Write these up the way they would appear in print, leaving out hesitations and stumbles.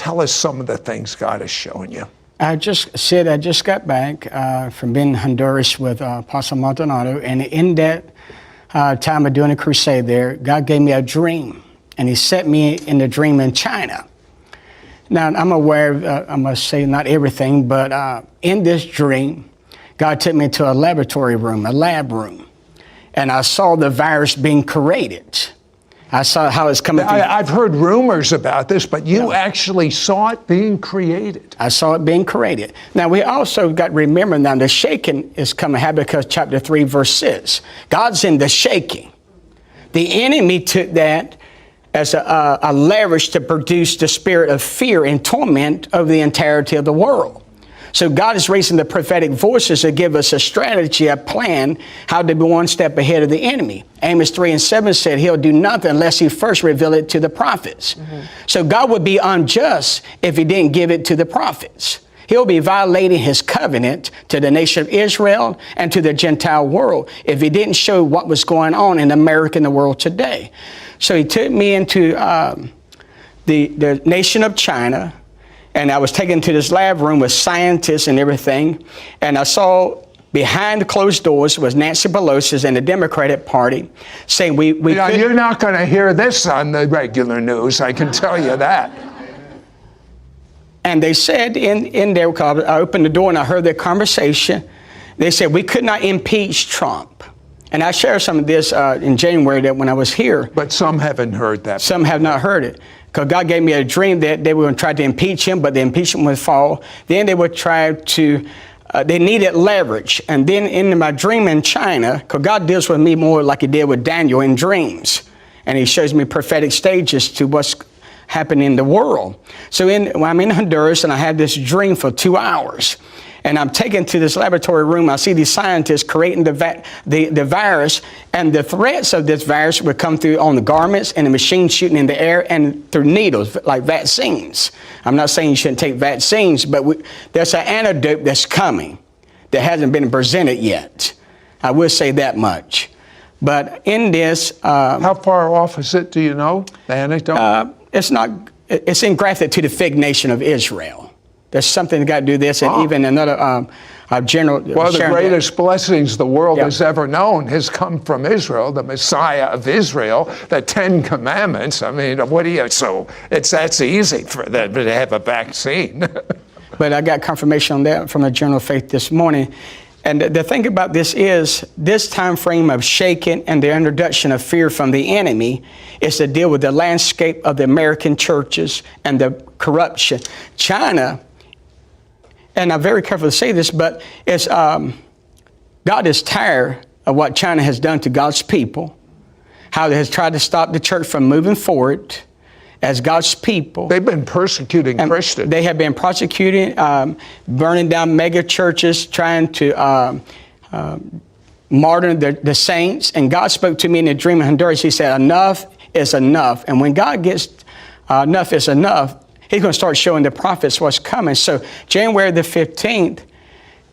tell us some of the things God is showing you. I just got back from being in Honduras with Apostle Maldonado, and in that time of doing a crusade there, God gave me a dream, and he set me in the dream in China. Now, I'm aware of, I must say, not everything, but in this dream, God took me to a laboratory room, a lab room, and I saw the virus being created. I saw how it's coming through. I've heard rumors about this, but you actually saw it being created. I saw it being created. Now, we also got to remember now the shaking is coming. Habakkuk chapter 3, verse 6. God's in the shaking. The enemy took that as a leverage to produce the spirit of fear and torment over the entirety of the world. So God is raising the prophetic voices to give us a strategy, a plan, how to be one step ahead of the enemy. Amos 3:7 said he'll do nothing unless he first reveal it to the prophets. So God would be unjust if he didn't give it to the prophets. He'll be violating his covenant to the nation of Israel and to the Gentile world if he didn't show what was going on in America and the world today. So he took me into the nation of China, and I was taken to this lab room with scientists and everything. And I saw behind the closed doors was Nancy Pelosi and the Democratic Party saying You're not going to hear this on the regular news, I can tell you that. And they said in there, I opened the door and I heard their conversation. They said we could not impeach Trump. And I shared some of this in January that when I was here. But some haven't heard that. Some have not heard it. Because God gave me a dream that they were going to try to impeach him, but the impeachment would fall. Then they would try to, they needed leverage. And then in my dream in China, because God deals with me more like he did with Daniel in dreams. And he shows me prophetic stages to what's happening in the world. So when I'm in Honduras and I had this dream for 2 hours. And I'm taken to this laboratory room. I see these scientists creating the virus, and the threats of this virus would come through on the garments and the machine shooting in the air and through needles, like vaccines. I'm not saying you shouldn't take vaccines, but there's an antidote that's coming that hasn't been presented yet. I will say that much. But in this... how far off is it, do you know, the antidote? It's engrafted to the fig nation of Israel. There's something that got to do this, and even another general. One of the greatest blessings the world has ever known has come from Israel, the Messiah of Israel, the 10 Commandments. I mean, so that's easy for them to have a vaccine. But I got confirmation on that from the Journal of Faith this morning. And the thing about this is, this time frame of shaking and the introduction of fear from the enemy is to deal with the landscape of the American churches and the corruption. China, and I'm very careful to say this, but it's, God is tired of what China has done to God's people, how it has tried to stop the church from moving forward as God's people. They've been persecuting Christians. They have been prosecuting, burning down mega churches, trying to martyr the saints. And God spoke to me in a dream in Honduras. He said, enough is enough. And when God gets enough is enough, he's going to start showing the prophets what's coming. So January the 15th,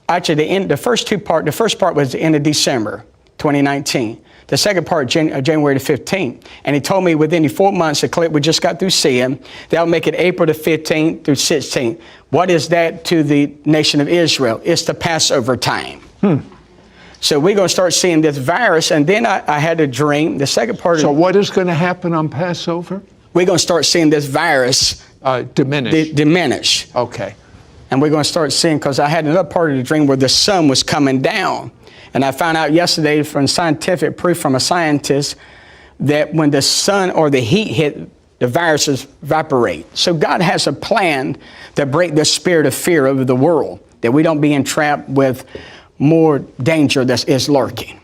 actually the first part was the end of December 2019. The second part, January the 15th. And he told me within the 4 months, the clip we just got through seeing, that'll make it April the 15th through 16th. What is that to the nation of Israel? It's the Passover time. So we're going to start seeing this virus. And then I had a dream. The second part. So what is going to happen on Passover? We're going to start seeing this virus diminish. Okay. And we're going to start seeing, because I had another part of the dream where the sun was coming down. And I found out yesterday from scientific proof from a scientist that when the sun or the heat hit, the viruses evaporate. So God has a plan to break the spirit of fear over the world, that we don't be entrapped with more danger that is lurking.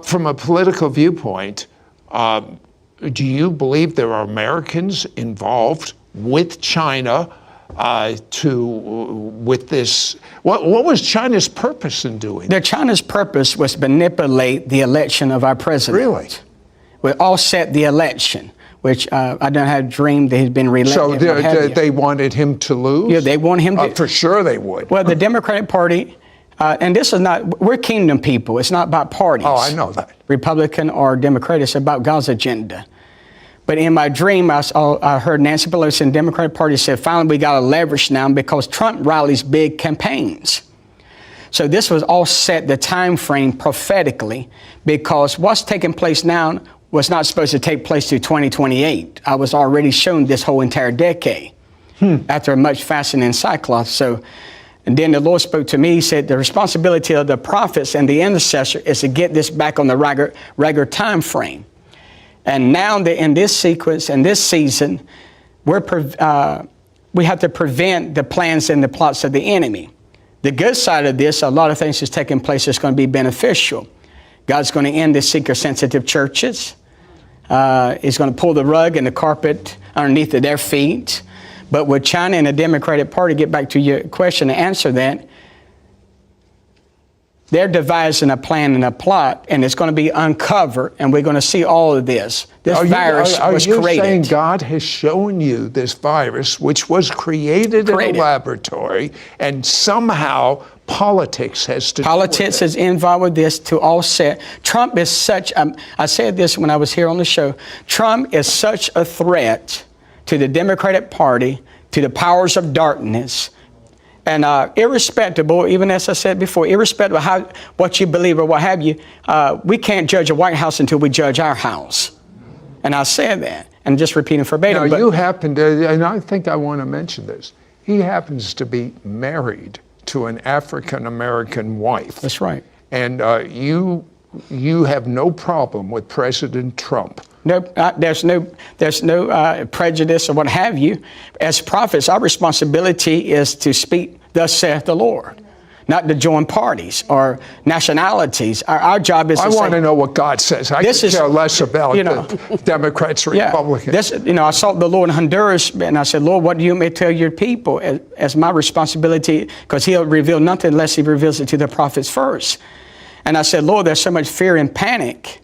From a political viewpoint, do you believe there are Americans involved with China with this? What was China's purpose in doing? China's purpose was to manipulate the election of our president. Really? We all set the election, which I don't have dreamed that he's been reelected. So they wanted him to lose? Yeah, they want him to. For sure they would. Well, the Democratic Party, and this is not, we're kingdom people. It's not about parties. Oh, I know that. Republican or Democrat, it's about God's agenda. But in my dream, I heard Nancy Pelosi and the Democratic Party said, finally, we got to leverage now because Trump rallies big campaigns. So this was all set the time frame prophetically, because what's taking place now was not supposed to take place to 2028. I was already shown this whole entire decade after much fasting and sackcloth. So, and then the Lord spoke to me. He said, the responsibility of the prophets and the intercessor is to get this back on the regular time frame. And now in this sequence and this season, we have to prevent the plans and the plots of the enemy. The good side of this, a lot of things is taking place that's going to be beneficial. God's going to end the seeker-sensitive churches. He's going to pull the rug and the carpet underneath their feet. But with China and the Democratic Party, get back to your question and answer that, they're devising a plan and a plot, and it's going to be uncovered, and we're going to see all of this. This virus was created. Are you saying God has shown you this virus, which was created in a laboratory, and somehow politics has to do with it? Politics is involved with this to offset. Trump is such, I said this when I was here on the show, Trump is such a threat to the Democratic Party, to the powers of darkness. And irrespective, even as I said before, irrespective of what you believe or what have you, we can't judge a White House until we judge our house. And I said that, and just repeating verbatim. Now, you happen to, and I think I want to mention this, he happens to be married to an African-American wife. That's right. And you have no problem with President Trump. No, there's no prejudice or what have you. As prophets, our responsibility is to speak, thus saith the Lord, not to join parties or nationalities. Our job is I want to know what God says. I could care less about the Democrats or Republicans. I sought the Lord in Honduras, and I said, Lord, what do you want me to tell your people as my responsibility? Because he'll reveal nothing unless he reveals it to the prophets first. And I said, Lord, there's so much fear and panic.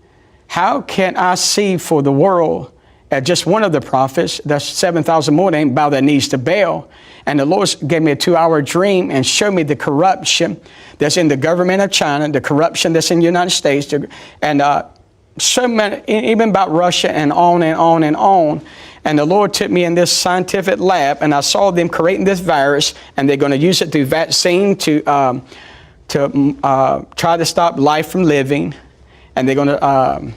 How can I see for the world at just one of the prophets, that's 7,000 more, they ain't bow their knees to Baal. And the Lord gave me a 2-hour dream and showed me the corruption that's in the government of China, the corruption that's in the United States, and so many, even about Russia and on and on and on. And the Lord took me in this scientific lab, and I saw them creating this virus, and they're going to use it through vaccine to try to stop life from living. And they're going to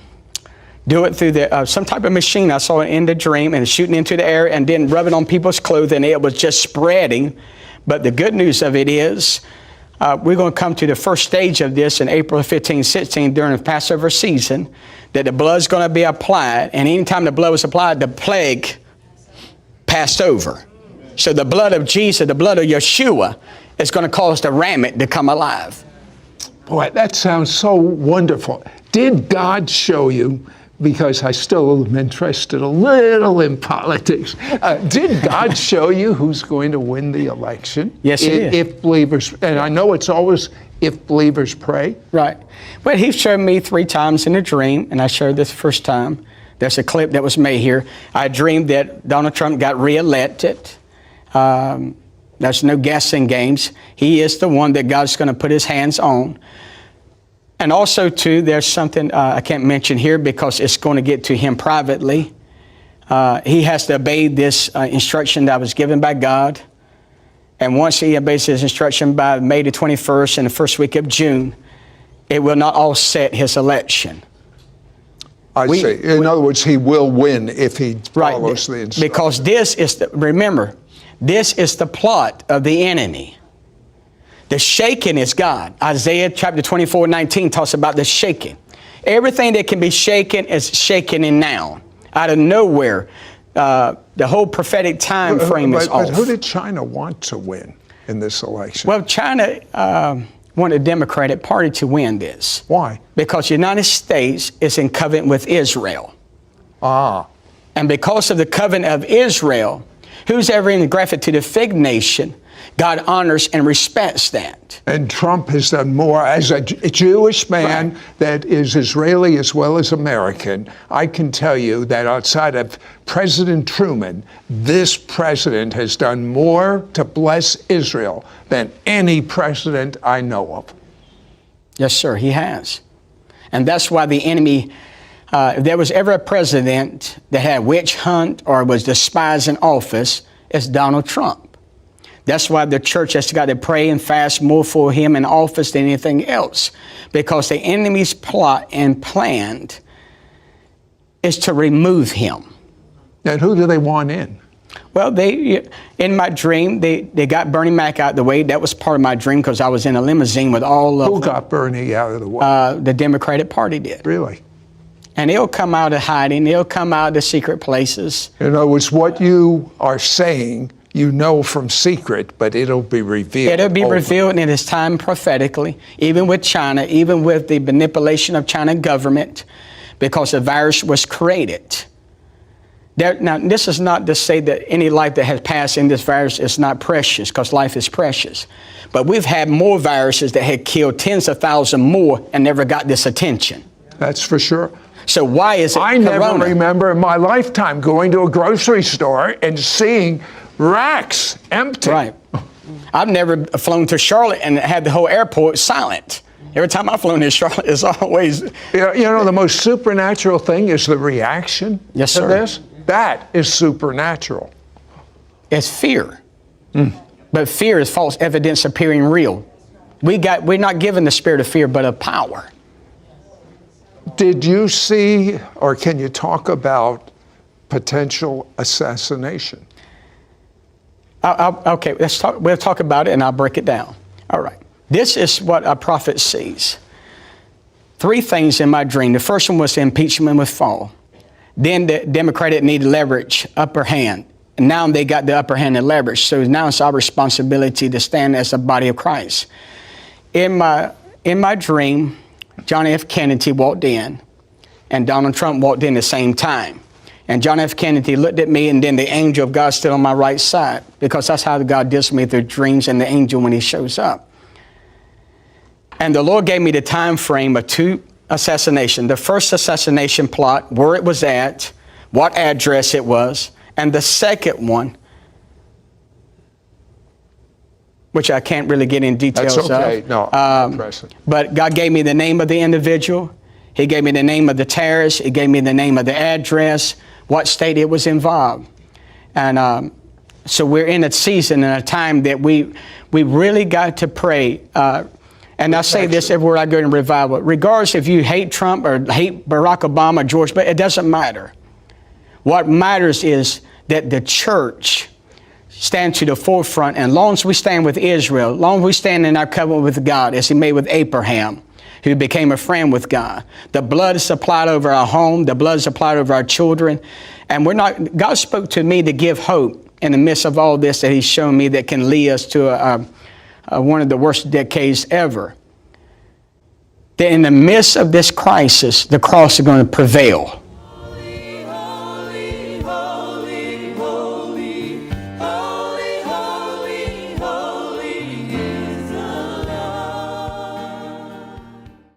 do it through some type of machine. I saw it in the dream, and shooting into the air and then rubbing on people's clothing. It was just spreading. But the good news of it is we're going to come to the first stage of this in April 15, 16 during the Passover season, that the blood's going to be applied. And anytime the blood was applied, the plague passed over. So the blood of Jesus, the blood of Yeshua, is going to cause the rabbit to come alive. Boy, that sounds so wonderful. Did God show you, because I still am interested a little in politics, did God show you who's going to win the election? Yes, he did. If believers, and I know it's always if believers pray. Right. Well, he showed me 3 times in a dream, and I showed this first time. There's a clip that was made here. I dreamed that Donald Trump got reelected. There's no guessing games. He is the one that God's going to put his hands on. And also, too, there's something I can't mention here because it's going to get to him privately. He has to obey this instruction that was given by God. And once he obeys his instruction by May the 21st and the first week of June, it will not offset his election. I see. In other words, he will win if he follows the instruction. Because this is, remember, this is the plot of the enemy. The shaking is God. Isaiah chapter 24:19 talks about the shaking. Everything that can be shaken is shaken in now. Out of nowhere, the whole prophetic time frame is off. But who did China want to win in this election? Well, China wanted the Democratic Party to win this. Why? Because the United States is in covenant with Israel. And because of the covenant of Israel, who's ever in the graphic to the fig nation, God honors and respects that. And Trump has done more as a Jewish man that is Israeli as well as American. I can tell you that outside of President Truman, this president has done more to bless Israel than any president I know of. Yes, sir, he has. And that's why the enemy if there was ever a president that had a witch hunt or was despised in office, it's Donald Trump. That's why the church has got to pray and fast more for him in office than anything else, because the enemy's plot and planned is to remove him. And who do they want in? Well, in my dream, they got Bernie Mac out of the way. That was part of my dream because I was in a limousine with all of Who got Bernie out of the way? the Democratic Party did. Really? And he'll come out of hiding. He'll come out of secret places. In other words, what you are saying, you know from secret, but it'll be revealed. It'll be openly. revealed in his time prophetically, even with China, even with the manipulation of China government, because the virus was created. Now, this is not to say that any life that has passed in this virus is not precious, because life is precious. But we've had more viruses that had killed tens of thousands more and never got this attention. That's for sure. So why is it I Corona? never remember in my lifetime going to a grocery store and seeing racks empty. Right. I've never flown to Charlotte and had the whole airport silent. Every time I've flown to Charlotte, it's always... You know, the most supernatural thing is the reaction to sir. this. That is supernatural. It's fear. But fear is false evidence appearing real. We're not given the spirit of fear, but of power. Did you see, or can you talk about potential assassination? Okay, we'll talk about it and I'll break it down. All right. This is what a prophet sees. 3 things in my dream. The first one was the impeachment would fall. Then the Democratic needed leverage, upper hand. And now they got the upper hand and leverage. So now it's our responsibility to stand as a body of Christ. In my dream, John F. Kennedy walked in, and Donald Trump walked in at the same time. And John F. Kennedy looked at me, and then the angel of God stood on my right side, because that's how God deals with me through dreams and the angel when he shows up. And the Lord gave me the time frame of 2 assassinations. The first assassination plot, where it was at, what address it was, and the second one, which I can't really get in details of. That's okay. No, but God gave me the name of the individual. He gave me the name of the terrorist. He gave me the name of the address, what state it was involved. And so we're in a season and a time that we really got to pray. And I say this everywhere I go in revival. Regardless if you hate Trump or hate Barack Obama, George, but it doesn't matter. What matters is that the church stand to the forefront, and as long as we stand with Israel, as long as we stand in our covenant with God, as he made with Abraham, who became a friend with God. The blood is applied over our home, the blood is applied over our children, and God spoke to me to give hope in the midst of all this that he's shown me that can lead us to one of the worst decades ever. That in the midst of this crisis, the cross is going to prevail.